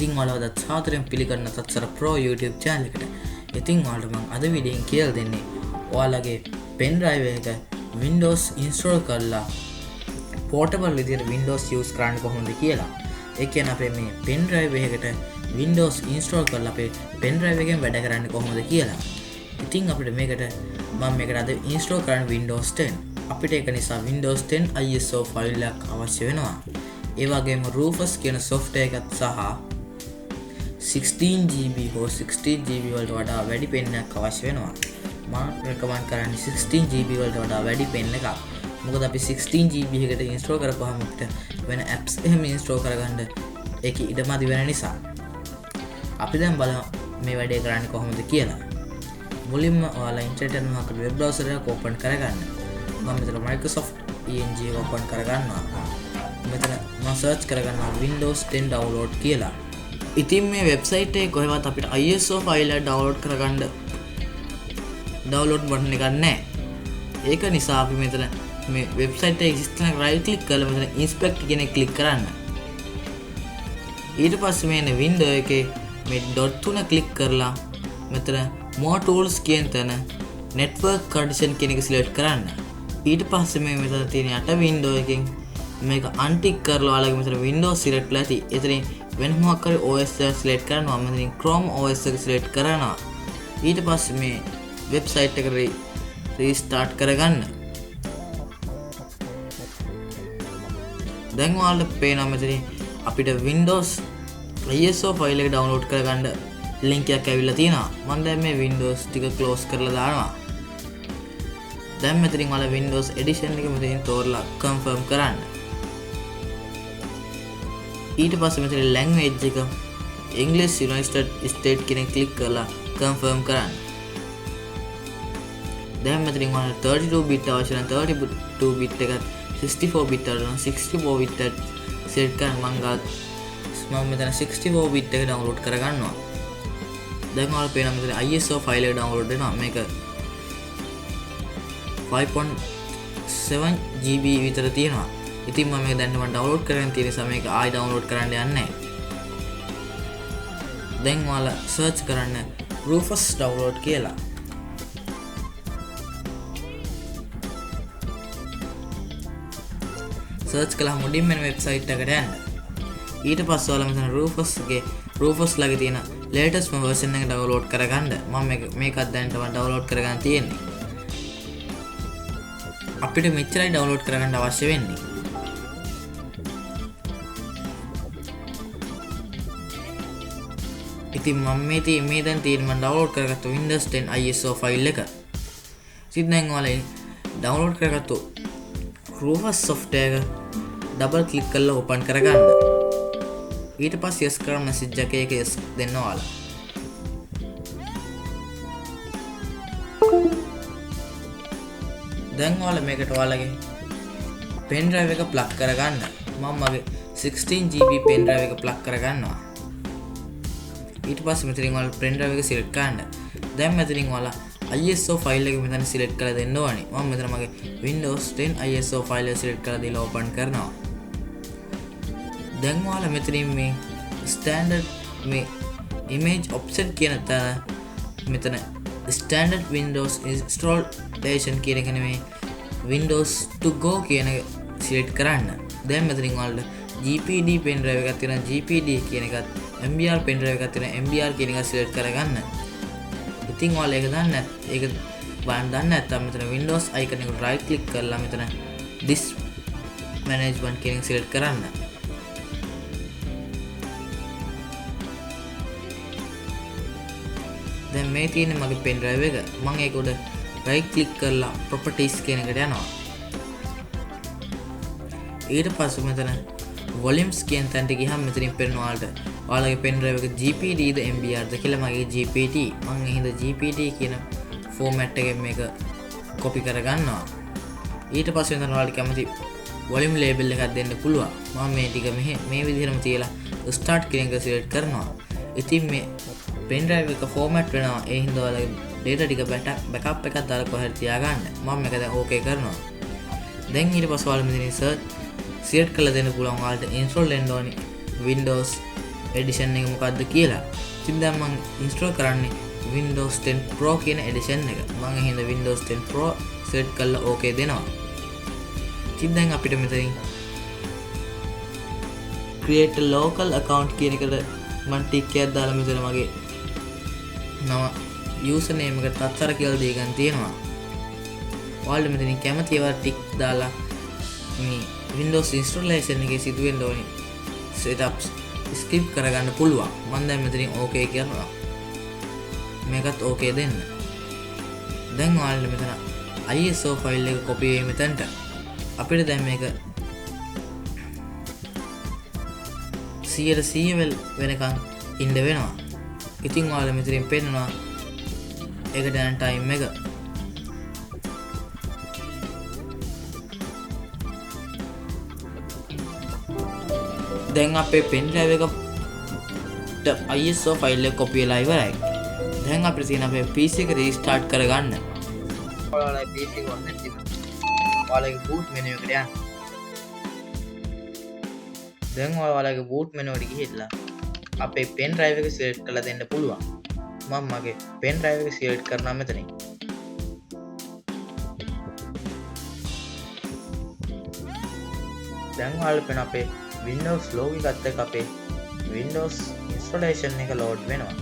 ඉතින් ඔයාලව සාදරයෙන් පිළිගන්න තත්සර Pro YouTube channel එකට. ඉතින් ඔයාලට මම අද වීඩියෝෙන් කියලා දෙන්නේ ඔයාලගේ pen drive එක Windows install කරලා portable විදිහට Windows use කරන්න කොහොමද කියලා. ඒ කියන්නේ අපේ මේ pen drive එකකට Windows install කරලා අපේ pen drive එකෙන් වැඩ කරන්නේ කොහොමද කියලා. ඉතින් අපිට මේකට අද install කරන්න Windows 10. අපිට ඒක නිසා Windows 10 ISO file එකක් අවශ්‍ය වෙනවා. ඒ වගේම Rufus කියන software එකත් සහ 16GB හෝ 16GB වලට වඩා වැඩි pen එකක් අවශ්‍ය වෙනවා. මම recommend කරන්නේ 16GB වලට වඩා වැඩි pen එකක්. මොකද අපි 16GB එකට install කරපුවාම අපිට වෙන apps එහෙම install කරගන්න ඒක ඉඩමදි වෙන නිසා. අපි දැන් බලමු මේ වැඩේ කරන්නේ කොහොමද කියලා. මුලින්ම ඔයාලා ඉන්ටර්නෙට් එකෙන් මොකක්ද වෙබ් බ්‍රවුසර් එක ඕපන් කරගන්න. මම මෙතන Microsoft ENG එක ඕපන් කරගන්නවා. මෙතන මම සර්ච් කරගන්නවා Windows 10 download කියලා. ඉතින් මේ වෙබ්සයිට් එකේ කොහෙවත් අපිට ISO ෆයිල් එක ඩවුන්ලෝඩ් කරගන්න ඩවුන්ලෝඩ් බටන් එකක් නැහැ. ඒක නිසා අපි මෙතන මේ වෙබ්සයිට් එකේ ඉස්සෙල්ලා right click කරලා මෙතන inspect කියන එක click කරන්න. ඊට පස්සේ මේ window එකේ මේ dot තුන click කරලා මෙතන more tools කියන තැන network condition කියන එක select කරන්න. ඊට පස්සේ මේ මෙතන තියෙන යට window එකෙන් මේක untick කරලා ඔයාලගේ මෙතන Windows select වෙලා ඇති. එතනින් වෙන මොකක් හරි OS එක select කරනවා. මම ඉතින් Chrome OS එක select කරනවා. ඊට පස්සේ මේ වෙබ්සයිට් එක restart කරගන්න. දැන් ඔයාලට පේනවා මෙතන අපිට Windows ISO ෆයිල් එක download කරගන්න link එකක් ඇවිල්ලා තියෙනවා. මම දැන් මේ Windows ටික close කරලා දානවා. දැන් මෙතනින් ඔයාලා Windows edition එක මෙතනින් තෝරලා confirm කරන්න. ඊට පස්සේ මෙතන language එක English United States කියන click කරලා confirm කරන්න. දැන් මෙතනින් ඔයාලා 32 bit අවශ්‍ය නම් 32 bit එකත් 64 bit වල 64 bit එක set කරන්න. මම මෙතන 64 bit එක download කරගන්නවා. දැන් ඔයාලා පේනවා මෙතන ISO file එක download වෙනවා. මේක 5.7 GB විතර තියෙනවා. ඉතින් මම මේක දැන් download කරගෙන තියෙන නිසා මේක ආයි download කරන්න යන්නේ නැහැ. දැන් ඔයාලා search කරන්න Rufus download කියලා. search කළාම මුලින්ම වෙන වෙබ්සයිට් එකට යන්න. ඊට පස්සේ ඔයාලා මෙතන Rufus ලගේ තියෙන latest version එක download කරගන්න. මම මේකත් දැන් තමයි download කරගන්න තියෙන්නේ. අපිට මෙච්චරයි download කරගන්න අවශ්‍ය වෙන්නේ. ඉතින් මම මේ දැන් තියෙන මම download කරගත්ත Windows 10 ISO file එක. ඉතින් දැන් ඔයාලා download කරගත්ත Rufus software එක double click කරලා open කරගන්න. ඊට පස්සේ yes කරන message එකක yes දෙන්න ඔයාලා. දැන් ඔයාලා මේකට ඔයාලගේ pen drive එක plug කරගන්න. මම මගේ 16GB pen drive එක plug කරගන්නවා. ඊට පස්සේ මෙතනින් ඔයාලා pen drive එක select කරන්න. දැන් මෙතනින් ඔයාලා ISO file එක මෙතන select කරලා දෙන්න ඕනේ. මම මෙතන මගේ Windows 10 ISO file එක select කරලා දීලා open කරනවා. දැන් ඔයාලා මෙතනින් මේ standard මේ image offset කියන තැන මෙතන standard Windows installation කියන එක නෙමෙයි Windows to go කියන එක select කරන්න. දැන් මෙතනින් ඔයාලට GPD pen drive එකක් තියෙනවා. GPD කියන එකත් MBR pen drive එකක් තියෙනවා. MBR කියන එක select කරගන්න. ඉතින් ඔයාලා ඒක දන්නේ නැත්නම් මෙතන Windows icon එකට right click කරලා මෙතන this management කියන එක select කරන්න. දැන් මේ තියෙන මගේ pen drive එක. මම ඒක උඩ right click කරලා properties කියන එකට යනවා. ඊට පස්සේ මෙතන volumes කියන තැනට ගියහම මෙතනින් පේනවා ඔයාලගේ pen drive එක GPD ද MBR ද කියලා. මගේ GPD. මම එහෙනම් GPD කියන format එකෙන් මේක copy කරගන්නවා. ඊට පස්සේ මෙතන ඔයාලට කැමති volume label එකක් දෙන්න පුළුවන්. මම මේ ටික මේ විදිහටම තියලා start කියන එක select කරනවා. ඉතින් මේ pen drive එක format වෙනවා. ඒ හින්දා ඔයාලගේ data ටික backup එකක් දාලා කොහෙද තියාගන්න. මම මේක දැන් okay කරනවා. දැන් ඊට පස්සේ ඔයාලා මෙතන select කරලා දෙන්න පුළුවන් ඔයාලට install වෙන්න ඕනි Windows එඩිෂන් එක මොකක්ද කියලා. ඉතින් දැන් මම ඉන්ස්ටෝල් කරන්නේ Windows 10 Pro කියන එඩිෂන් එක. මම එහෙනම් Windows 10 Pro සෙට් කරලා ඕකේ දෙනවා. ඉතින් දැන් අපිට මෙතනින් create a local account කියන එකට මම ටික් එකක් දාලා මෙතන මගේ නම user name එක තත්තර කියලා දී ගන්න තියෙනවා. ඔයාලට මෙතනින් කැමති ඒවා ටික් දාලා මේ Windows installation එකේ සිදුවෙන්න ඕනි setups skip කරගන්න පුළුවන්. මම දැන් මෙතනින් okay කරනවා. මේකත් okay දෙන්න. දැන් ඔයාලට මෙතන ISO file එක copy වෙයි මෙතනට. අපිට දැන් මේක 100% වෙනකන් ඉන්න වෙනවා. ඉතින් ඔයාලා මෙතනින් පෙන්නනවා ඒකට යන time එක. දැන් අපේ pen drive එකට ISO file එක copy වෙලා ඉවරයි. දැන් අපිට තියෙන අපේ PC එක restart කරගන්න. ඔයාලගේ PC එක on නැති ඔයාලගේ boot menu එකට යන්න. දැන් ඔයාලගේ boot menu එකට ගිහිල්ලා අපේ pen drive එක select කරලා දෙන්න පුළුවන්. මම මගේ pen drive එක select කරනවා මෙතනින්. දැන් ඔයාලට පෙන අපේ Windows logo එකත් එක්ක අපේ Windows installation එක load වෙනවා.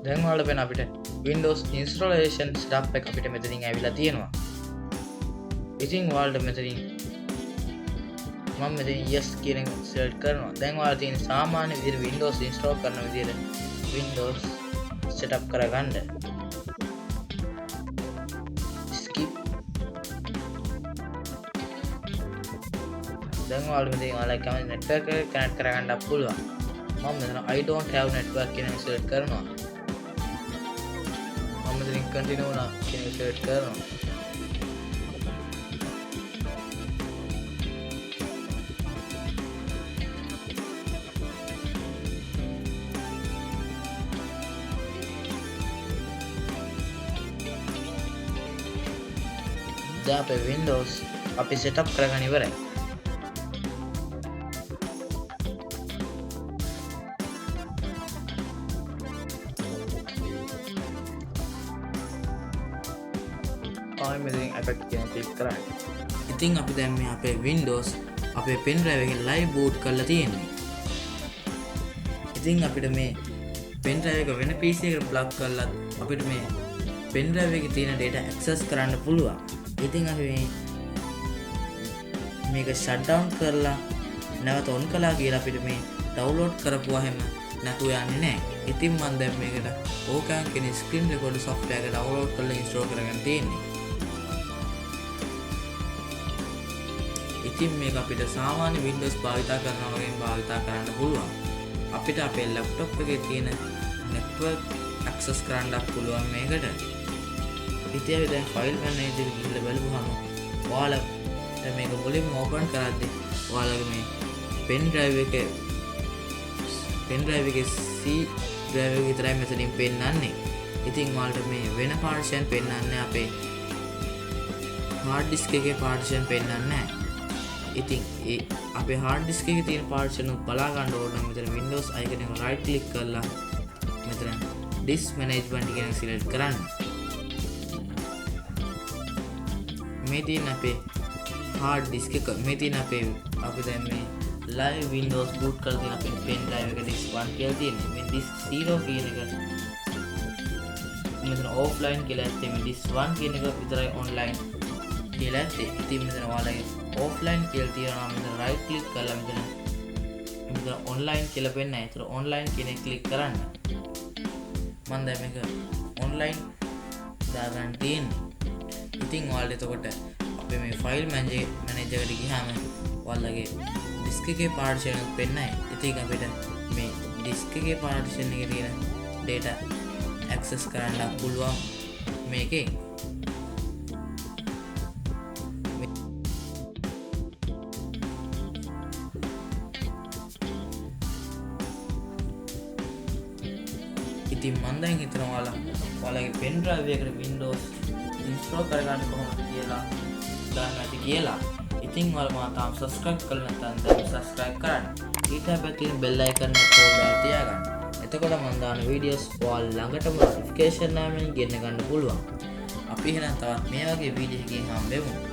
දැන් ඔයාලට පෙන අපිට Windows installation setup එක අපිට මෙතනින් ඇවිල්ලා තියෙනවා. ඉතින් ඔයාලට මෙතනින් මම මෙතන yes කියන එක select කරනවා. දැන් ඔයාලා තියෙන සාමාන්‍ය විදිහට Windows install කරන විදිහට Windows setup කරගන්න. දැන් ඔයාලා මෙතන ඔයාලගේ කැමති network එක connect කරගන්න පුළුවන්. මම මෙතන I don't have network කියන එක select කරනවා. මම මෙතන continue නා කියන එක select කරනවා. දැන් අපේ Windows අපි setup කරගන්න ඉවරයි. මෙතනින් effect කියන click කරන්න. ඉතින් අපි දැන් මේ අපේ Windows අපේ pen drive එකෙන් live boot කරලා තියෙන්නේ. ඉතින් අපිට මේ pen drive එක වෙන PC එකට plug කරලා අපිට මේ pen drive එකේ තියෙන data access කරන්න පුළුවන්. ඉතින් අපි මේක shut down කරලා නැවත on කළා කියලා අපිට මේ download කරපුවා හැම නැතුව යන්නේ නැහැ. ඉතින් මම දැන් මේකට OCam කියන screen recorder software එක download කරලා install කරගෙන තියෙන්නේ. ඉතින් මේක අපිට සාමාන්‍ය Windows භාවිතා කරනවා වගේ භාවිතා කරන්න පුළුවන්. අපිට අපේ laptop එකේ තියෙන network access කරන්න පුළුවන් මේකට. ඉතින් අපි දැන් file manager එක ගිහලා බලමුහම ඔයාලා මේක මුලින්ම open කරද්දී ඔයාලගේ මේ pen drive එකේ C drive එක විතරයි මෙතනින් පෙන්නන්නේ. ඉතින් ඔයාලට මේ වෙන partition පෙන්නන්නේ අපේ hard disk එකේ partition පෙන්නන්නේ නැහැ. ඉතින් ඒ අපේ hard disk එකේ තියෙන partition උත් බලා ගන්න ඕන නම් මෙතන Windows icon එක right click කරලා මෙතන disk management කියන එක select කරන්න. මේ තියෙන අපේ hard disk එක මේ තියෙන අපේ අපි දැන් මේ live Windows boot කරලා තියෙන අපේ pen drive එක disk 1 කියලා තියෙනවා. මේ disk 0 කියන එක මෙතන offline කියලා ඇත්තේ මේ disk 1 කියන එක විතරයි online කියලා ඇත්තේ. ඉතින් මෙතන ඔයාලගේ offline කියලා තියෙනවා. මෙතන right click කරලා මෙතන online කියලා පෙන්නයි. ඒතර online කියන එක click කරන්න. මම දැන් මේක online දාගන්න තියෙන්නේ. ඉතින් ඔයාලට එතකොට අපේ මේ file manager එකට ගියාම ඔයාලගේ disk එකේ partition එක පෙන්නයි. ඉතින් අපිට මේ disk එකේ partition එකේ තියෙන data access කරන්න පුළුවන් මේකේ. ඉතින් මම දැන් හිතනවා ඔයාලගේ pen drive එකට Windows install කරගන්න කොහොමද කියලා දාන්න ඇති කියලා. ඉතින් ඔයාලා මා තාම subscribe කරලා නැත්නම් දැන් subscribe කරන්න. ඊට හැබැයි තියෙන bell icon එක ඕල් දාලා තියාගන්න. එතකොට මම දාන videos ඔයාලා ළඟටම notification නාමයෙන් ගෙන්න ගන්න පුළුවන්. අපි එහෙනම් තවත් මේ වගේ වීඩියෝ එකකින් හම්බෙමු.